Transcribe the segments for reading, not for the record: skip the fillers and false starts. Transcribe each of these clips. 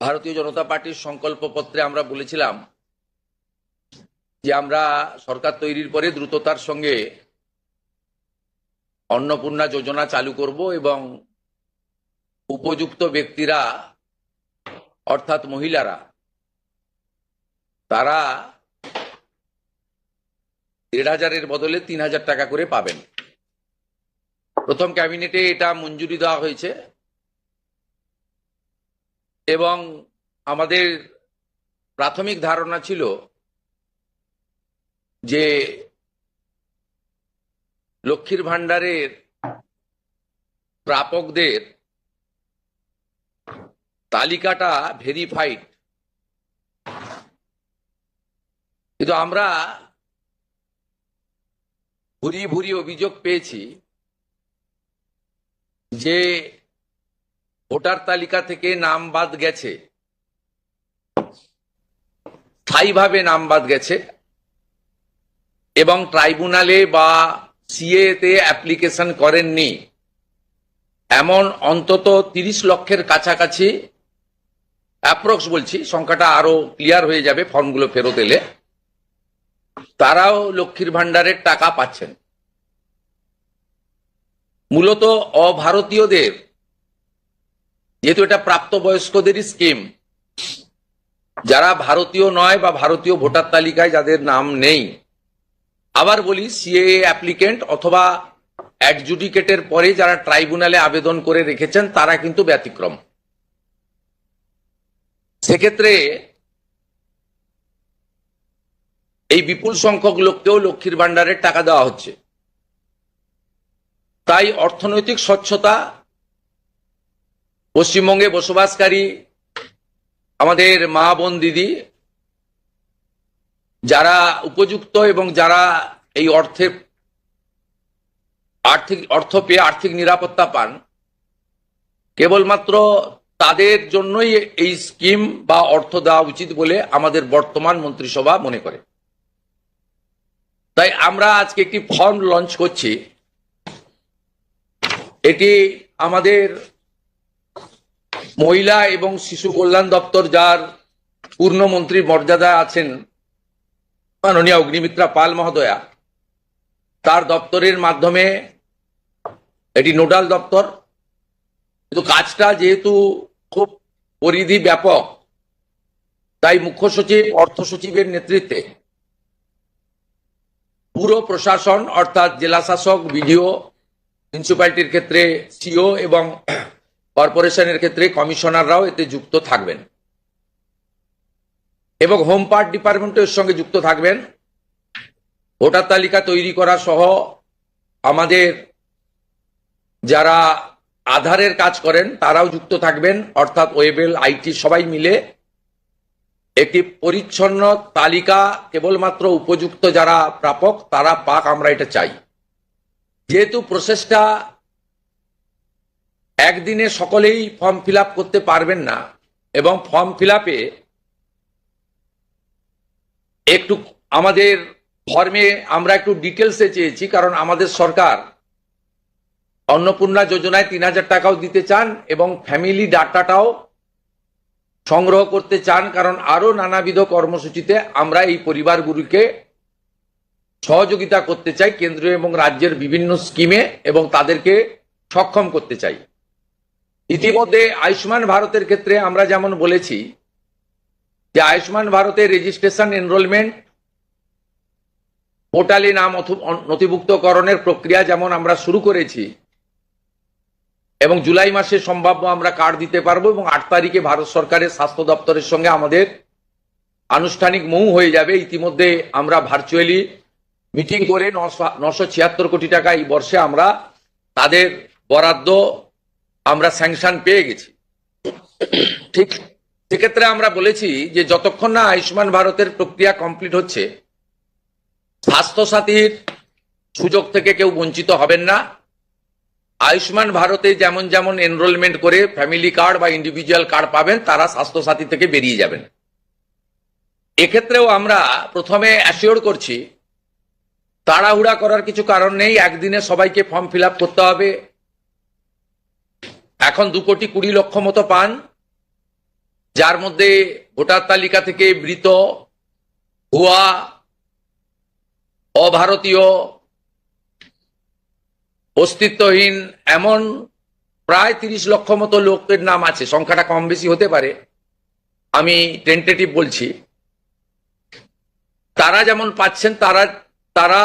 ভারতীয় জনতা পার্টির সংকল্পপত্রে আমরা বলেছিলাম যে আমরা সরকার তৈরির পরে দ্রুততার সঙ্গে অন্নপূর্ণা যোজনা চালু করব এবং উপযুক্ত ব্যক্তিরা অর্থাৎ মহিলারা তারা ১,৫০০-এর বদলে ৩,০০০ টাকা করে পাবেন। প্রথম ক্যাবিনেটে এটা মঞ্জুরি দেওয়া হয়েছে এবং আমাদের প্রাথমিক ধারণা ছিল যে লক্ষ্মীর ভান্ডারের প্রাপকদের তালিকাটা ভেরিফাইড, কিন্তু আমরা ভুরি ভুরি অভিযোগ পেয়েছি যে ভোটার তালিকা থেকে নাম বাদ গেছে, স্থায়ীভাবে নাম বাদ গেছে এবং ট্রাইব্যুনালে বা সিএ তে অ্যাপ্লিকেশন করেননি এমন অন্তত ৩০ লক্ষের কাছাকাছি, অ্যাপ্রক্স বলছি, সংখ্যাটা আরো ক্লিয়ার হয়ে যাবে ফর্মগুলো ফেরত এলে, তারাও লক্ষ্মীর ভান্ডারের টাকা পাচ্ছেন। মূলত অভারতীয়দের, যেহেতু এটা প্রাপ্তবয়স্কদেরই স্কিম, যারা ভারতীয় নয় বা ভারতীয় ভোটার তালিকায় যাদের নাম নেই, আবার বলি সিএএ অ্যাপ্লিকেন্ট অথবা অ্যাডজুডিকেটের পরে যারা ট্রাইব্যুনালে আবেদন করে রেখেছেন তারা কিন্তু ব্যতিক্রম। সেক্ষেত্রে এই বিপুল সংখ্যক লোককেও লক্ষ্মীর ভান্ডারের টাকা দেওয়া হচ্ছে। তাই অর্থনৈতিক স্বচ্ছতা, পশ্চিমবঙ্গে বসবাসকারী আমাদের মা বোন দিদি যারা উপযুক্ত এবং যারা এই অর্থ পেয়ে আর্থিক নিরাপত্তা পান, কেবলমাত্র তাদের জন্যই এই স্কিম বা অর্থ দেওয়া উচিত বলে আমাদের বর্তমান মন্ত্রিসভা মনে করে। তাই আমরা আজকে একটি ফর্ম লঞ্চ করছি। এটি আমাদের মহিলা এবং শিশু কল্যাণ দপ্তর, যার পূর্ণমন্ত্রীর মর্যাদায় আছেন মাননীয় অগ্নিমিত্রা পাল মহোদয়া, তার দপ্তরের মাধ্যমে, এটি নোডাল দপ্তর, কিন্তু কাজটা যেহেতু খুব পরিধি ব্যাপক, তাই মুখ্য সচিব, অর্থ সচিবের নেতৃত্বে পুরো প্রশাসন অর্থাৎ জেলা শাসক, বিডিও, মিউনিসিপ্যালিটির ক্ষেত্রে সিও এবং কর্পোরেশনের ক্ষেত্রে কমিশনাররাও এতে যুক্ত থাকবেন এবং হোম পার্ট ডিপার্টমেন্টের সঙ্গে যুক্ত থাকবেন। ভোটার তালিকা তৈরি করা সহ আমাদের যারা আধারের কাজ করেন তারাও যুক্ত থাকবেন, অর্থাৎ ওয়েবেল, আইটি সবাই মিলে একটি পরিচ্ছন্ন তালিকা কেবলমাত্র উপযুক্ত যারা প্রাপক তারা পাক, আমরা এটা চাই। যেহেতু প্রসেসটা একদিনে সকলেই ফর্ম ফিল আপ করতে পারবেন না এবং ফর্ম ফিল আপে একটু আমাদের ফর্মে আমরা একটু ডিটেলসে চেয়েছি, কারণ আমাদের সরকার অন্নপূর্ণা যোজনায় ৩,০০০ টাকাও দিতে চান এবং ফ্যামিলি ডাটাটাও সংগ্রহ করতে চান, কারণ আরো নানাবিধ কর্মসূচিতে আমরা এই পরিবারগুলিকে সহযোগিতা করতে চাই কেন্দ্রীয় এবং রাজ্যের বিভিন্ন স্কিমে এবং তাদেরকে সক্ষম করতে চাই। ইতিমধ্যে আয়ুষ্মান ভারতের ক্ষেত্রে আমরা যেমন বলেছি যে আয়ুষ্মান ভারতের রেজিস্ট্রেশন, এনরোলমেন্ট, পোর্টালে নাম নথিভুক্তকরণের প্রক্রিয়া যেমন আমরা শুরু করেছি এবং জুলাই মাসে সম্ভাব্য আমরা কার্ড দিতে পারবো এবং ৮ তারিখে ভারত সরকারের স্বাস্থ্য দপ্তরের সঙ্গে আমাদের আনুষ্ঠানিক মৌ হয়ে যাবে। ইতিমধ্যে আমরা ভার্চুয়ালি মিটিং করে ৯৭৬ কোটি টাকা এই বর্ষে আমরা তাদের বরাদ্দ আমরা স্যাংশন পেয়ে গেছি। ঠিক সেক্ষেত্রে আমরা বলেছি যে যতক্ষণ না আয়ুষ্মান ভারতের প্রক্রিয়া কমপ্লিট হচ্ছে, স্বাস্থ্যসাথীর সুযোগ থেকে কেউ বঞ্চিত হবেন না। আয়ুষ্মান ভারতে যেমন যেমন এনরোলমেন্ট করে ফ্যামিলি কার্ড বা ইন্ডিভিজুয়াল কার্ড পাবেন, তারা স্বাস্থ্যসাথী থেকে বেরিয়ে যাবেন। এক্ষেত্রেও আমরা প্রথমে অ্যাসিওর করছি তাড়াহুড়া করার কিছু কারণ নেই, একদিনে সবাইকে ফর্ম ফিল আপ করতে হবে। এখন 2,20,00,000 মতো পান, যার মধ্যে ভোটার তালিকা থেকে মৃত, ভুয়া, অভারতীয়, অস্তিত্বহীন এমন প্রায় 30 লক্ষ মতো লোকের নাম আছে। সংখ্যাটা কম বেশি হতে পারে, আমি টেন্টেটিভ বলছি। তারা যেমন পাচ্ছেন তারা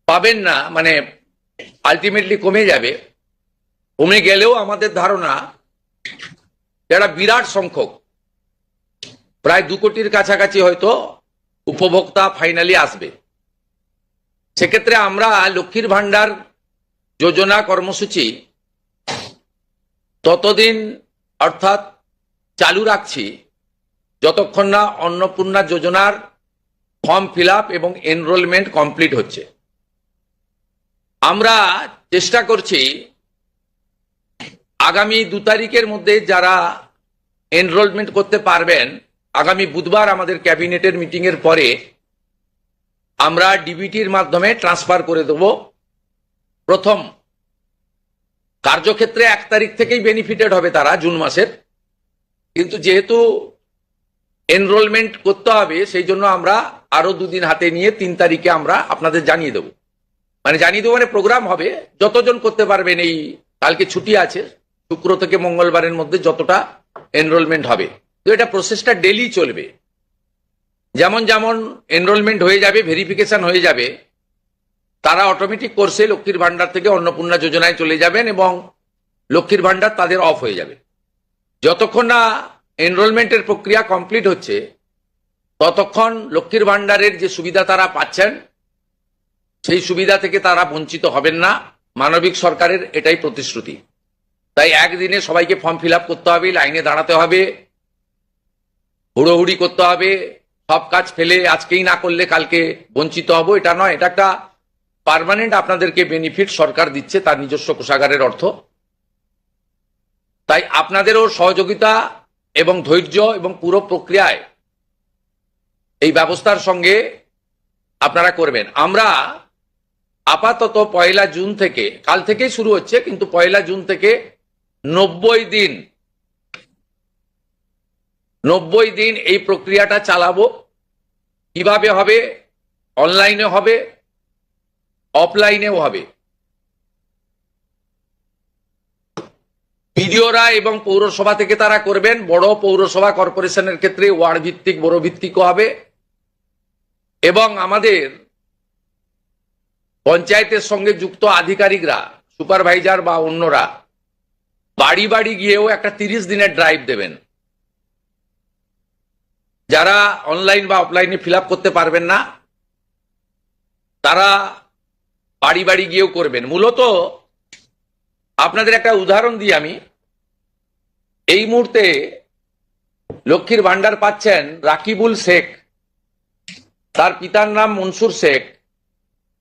পাবেন না, মানে আলটিমেটলি কমে যাবে। কমে গেলেও আমাদের ধারণা যারা বিরাট সংখ্যক, প্রায় 2 কোটির কাছাকাছি হয়তো উপভোক্তা ফাইনালি আসবে। সেক্ষেত্রে আমরা লক্ষ্মীর ভান্ডার যোজনা কর্মসূচি ততদিন অর্থাৎ চালু রাখছি যতক্ষণ না অন্নপূর্ণা যোজনার ফর্ম ফিল আপ এবং এনরোলমেন্ট কমপ্লিট হচ্ছে। আমরা চেষ্টা করছি আগামী 2 তারিখের মধ্যে যারা এনরোলমেন্ট করতে পারবেন, আগামী বুধবার আমাদের ক্যাবিনেটের মিটিং এর পরে আমরা ডিবিটির মাধ্যমে ট্রান্সফার করে দেব। প্রথম কার্যক্ষেত্রে 1 তারিখ থেকেই বেনিফিটেড হবে তারা, জুন মাসের। কিন্তু যেহেতু এনরোলমেন্ট করতে হবে সেই জন্য আমরা আরো 2 দিন হাতে নিয়ে 3 তারিখে আমরা আপনাদের জানিয়ে দেব। মানে প্রোগ্রাম হবে, যতজন করতে পারবেন। এই কালকে ছুটি আছে, শুক্র থেকে মঙ্গলবারের মধ্যে যতটা এনরোলমেন্ট হবে। তো এটা প্রসেসটা ডেলি চলবে। যেমন যেমন এনরোলমেন্ট হয়ে যাবে, ভেরিফিকেশন হয়ে যাবে, তারা অটোমেটিক কোর্সে লক্ষ্মীর ভান্ডার থেকে অন্নপূর্ণা যোজনায় চলে যাবেন এবং লক্ষ্মীর ভান্ডার তাদের অফ হয়ে যাবে। যতক্ষণ না এনরোলমেন্টের প্রক্রিয়া কমপ্লিট হচ্ছে ততক্ষণ লক্ষ্মীর ভান্ডারের যে সুবিধা তারা পাচ্ছেন সেই সুবিধা থেকে তারা বঞ্চিত হবেন না। মানবিক সরকারের এটাই প্রতিশ্রুতি। তাই একদিনে সবাইকে ফর্ম ফিল আপ করতে হবে, লাইনে দাঁড়াতে হবে, হুড়োহুড়ি করতে হবে, সব কাজ ফেলে আজকেই না করলে কালকে বঞ্চিত হব, এটা নয়। এটা একটা পার্মানেন্ট আপনাদেরকে বেনিফিট সরকার দিচ্ছে তার নিজস্ব কোষাগারের অর্থ। তাই আপনাদেরও সহযোগিতা এবং ধৈর্য এবং পুরো প্রক্রিয়ায় এই ব্যবস্থার সঙ্গে আপনারা করবেন। আমরা আপাতত 1 জুন থেকে, কাল থেকেই শুরু হচ্ছে, কিন্তু 1 জুন থেকে 90 দিন এই প্রক্রিয়াটা চালাবো। কিভাবে হবে? অনলাইনে হবে, অফলাইনেও হবে। বিডিওরা এবং পৌরসভা থেকে তারা করবেন। বড় পৌরসভা কর্পোরেশনের ক্ষেত্রে ওয়ার্ড ভিত্তিক, বড় ভিত্তিকও হবে। এবং আমাদের পঞ্চায়েতের সঙ্গে যুক্ত আধিকারিকরা, সুপারভাইজার বা অন্যরা বাড়ি বাড়ি গিয়েও একটা 30 দিনের ড্রাইভ দেবেন। যারা অনলাইন বা অফলাইনে ফিল আপ করতে পারবেন না তারা বাড়ি বাড়ি গিয়েও করবেন। মূলত আপনাদের একটা উদাহরণ দিই আমি। এই মুহূর্তে লক্ষ্মীর ভান্ডার পাচ্ছেন রাকিবুল শেখ, তার পিতার নাম মনসুর শেখ,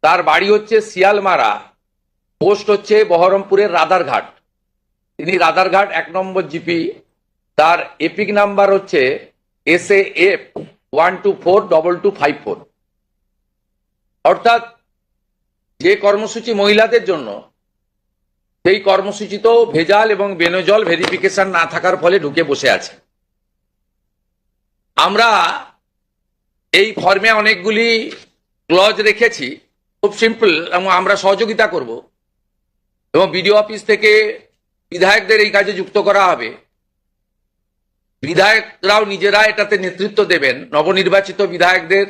তার বাড়ি হচ্ছে শিয়ালমারা, পোস্ট হচ্ছে বহরমপুরের রাদারঘাট। তিনি রাদারঘাট 1 নম্বর জিপি। তার এপিক নাম্বার হচ্ছে SAF 1242254। অর্থাৎ যে কর্মসূচি মহিলাদের জন্য, সেই কর্মসূচিতেও ভেজাল এবং বেনজল ভেরিফিকেশন না থাকার ফলে ঢুকে বসে আছে। আমরা এই ফর্মে অনেকগুলি ক্লজ রেখেছি, খুব সিম্পল, এবং আমরা সহযোগিতা করব। এবং বিডিও অফিস থেকে বিধায়কদের এই কাজে যুক্ত করা হবে। বিধায়করাও নিজেরা এটাতে নেতৃত্ব দেবেন। নবনির্বাচিত বিধায়কদের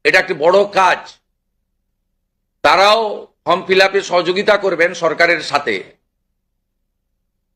এটা একটি বড় কাজ, তারাও ফর্ম ফিল আপে সহযোগিতা করবেন সরকারের সাথে।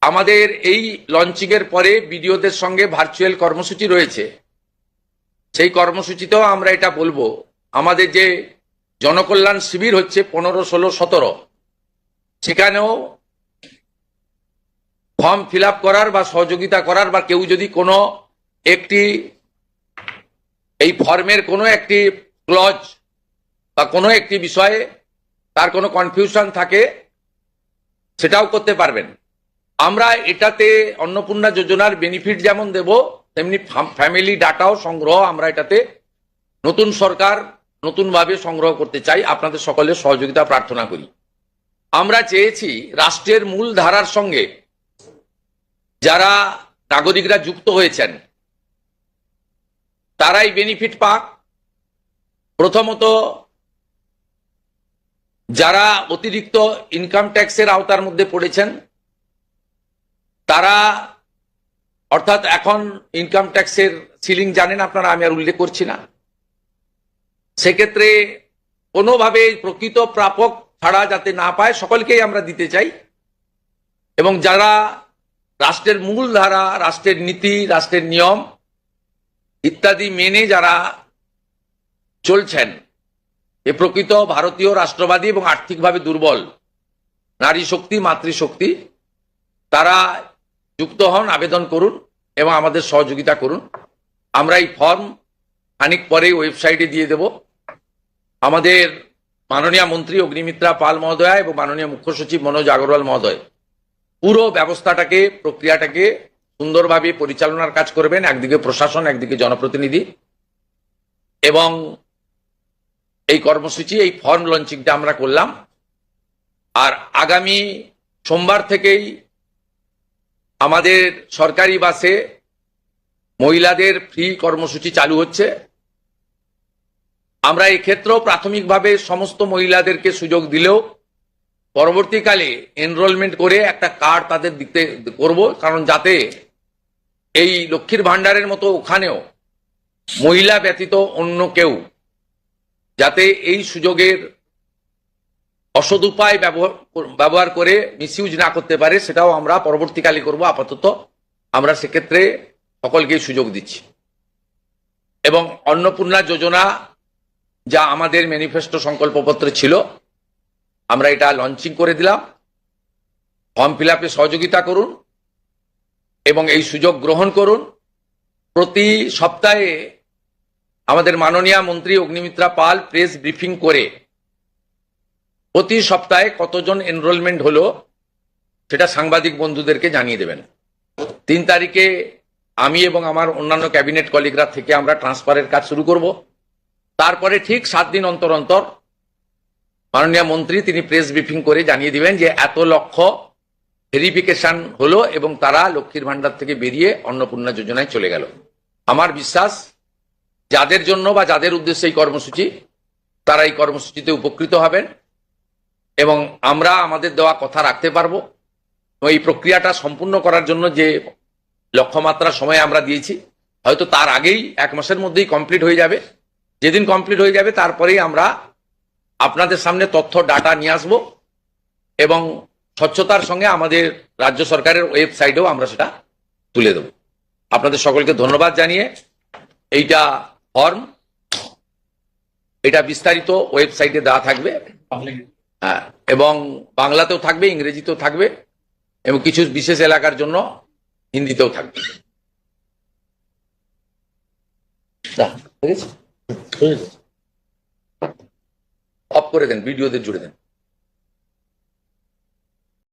আমাদের এই লঞ্চিং এর পরে বিডিওদের সঙ্গে ভার্চুয়াল কর্মসূচি রয়েছে। সেই কর্মসূচিতেও আমরা এটা বলবো। আমাদের যে জনকল্যাণ শিবির হচ্ছে 15, 16, 17, সেখানেও ফর্ম ফিল আপ করার বা সহযোগিতা করার, বা কেউ যদি কোনো একটি এই ফর্মের কোনো একটি ক্লজ বা কোনো একটি বিষয়ে তার কোনো কনফিউশন থাকে সেটাও করতে পারবেন। আমরা এটাতে অন্নপূর্ণা যোজনার বেনিফিট যেমন দেব, তেমনি ফ্যামিলি ডাটাও সংগ্রহ আমরা এটাতে নতুন সরকার নতুনভাবে সংগ্রহ করতে চাই। আপনাদের সকলের সহযোগিতা প্রার্থনা করি। আমরা চেয়েছি রাষ্ট্রের মূল ধারার সঙ্গে যারা নাগরিকরা যুক্ত হয়েছেন তারাই বেনিফিট পাক। প্রথমত, যারা অতিরিক্ত ইনকাম ট্যাক্সের আওতার মধ্যে পড়েছেন তারা, অর্থাৎ এখন ইনকাম ট্যাক্সের সিলিং জানেন আপনারা, আমি আর উল্লেখ করছি না। সেক্ষেত্রে কোনোভাবে প্রকৃত প্রাপক ছাড়া যাতে না পায় সকলকেই আমরা দিতে চাই। এবং যারা রাষ্ট্রের মূল ধারা, রাষ্ট্রের নীতি, রাষ্ট্রের নিয়ম ইত্যাদি মেনে যারা চলছেন, এ প্রকৃত ভারতীয় রাষ্ট্রবাদী এবং আর্থিকভাবে দুর্বল নারী শক্তি, মাতৃশক্তি, তারা যুক্ত হন, আবেদন করুন এবং আমাদের সহযোগিতা করুন। আমরা এই ফর্ম খানিক পরেই ওয়েবসাইটে দিয়ে দেব। আমাদের মাননীয় মন্ত্রী অগ্নিমিত্রা পাল মহোদয় এবং মাননীয় মুখ্য সচিব মনোজ আগরওয়াল মহোদয় পুরো ব্যবস্থাটাকে, প্রক্রিয়াটাকে সুন্দরভাবে পরিচালনার কাজ করবেন। একদিকে প্রশাসন, একদিকে জনপ্রতিনিধি। এবং এই কর্মসূচি, এই ফর্ম লঞ্চিংটা আমরা করলাম। আর আগামী সোমবার থেকেই আমাদের সরকারি বাসে মহিলাদের ফ্রি কর্মসূচি চালু হচ্ছে। আমরা এই ক্ষেত্রেও প্রাথমিকভাবে সমস্ত মহিলাদেরকে সুযোগ দিলেও পরবর্তীকালে এনরোলমেন্ট করে একটা কার্ড তাদের দিতে করব, কারণ যাতে এই লক্ষ্মীর ভান্ডারের মতো ওখানেও মহিলা ব্যতীত অন্য কেউ যাতে এই সুযোগের অসদুপায় ব্যবহার করে মিসইউজ না করতে পারে, সেটাও আমরা পরবর্তীকালে করব। আপাতত আমরা সেক্ষেত্রে সকলকেই সুযোগ দিচ্ছি। এবং অন্নপূর্ণা যোজনা, যা আমাদের ম্যানিফেস্টো সংকল্পপত্রে ছিল, আমরা এটা লঞ্চিং করে দিলাম। ফর্ম ফিল আপে সহযোগিতা করুন এবং এই সুযোগ গ্রহণ করুন। প্রতি সপ্তাহে আমাদের মাননীয় মন্ত্রী অগ্নিমিত্রা পাল প্রেস ব্রিফিং করে প্রতি সপ্তাহে কতজন এনরোলমেন্ট হলো সেটা সাংবাদিক বন্ধুদেরকে জানিয়ে দেবেন। 3 তারিখে আমি এবং আমার অন্যান্য ক্যাবিনেট কলিগরা থেকে আমরা ট্রান্সফারের কাজ শুরু করব। তারপরে ঠিক 7 দিন অন্তর অন্তর মাননীয় মন্ত্রী তিনি প্রেস ব্রিফিং করে জানিয়ে দিবেন যে এত লক্ষ ভেরিফিকেশন হলো এবং তারা লক্ষ্মীর ভান্ডার থেকে বেরিয়ে অন্নপূর্ণা যোজনায় চলে গেল। আমার বিশ্বাস যাদের জন্য বা যাদের উদ্দেশ্যে এই কর্মসূচি, তারা এই কর্মসূচিতে উপকৃত হবেন এবং আমরা আমাদের দেওয়া কথা রাখতে পারবো। এই প্রক্রিয়াটা সম্পূর্ণ করার জন্য যে লক্ষ্যমাত্রা সময় আমরা দিয়েছি, হয়তো তার আগেই 1 মাসের মধ্যেই কমপ্লিট হয়ে যাবে। যেদিন কমপ্লিট হয়ে যাবে তারপরেই আমরা আপনাদের সামনে তথ্য ডাটা নিয়ে আসবো এবং স্বচ্ছতার সঙ্গে আমাদের রাজ্য সরকারের ওয়েবসাইটেও আমরা সেটা তুলে দেব। আপনাদের সকলকে ধন্যবাদ জানিয়ে এইটা ফর্ম, এটা বিস্তারিত ওয়েবসাইটে দেওয়া থাকবে। হ্যাঁ, এবং বাংলাতেও থাকবে, ইংরেজিতেও থাকবে এবং কিছু বিশেষ এলাকার জন্য হিন্দিতেও থাকবে। অফ করে দেন, ভিডিওতে জুড়ে দেন।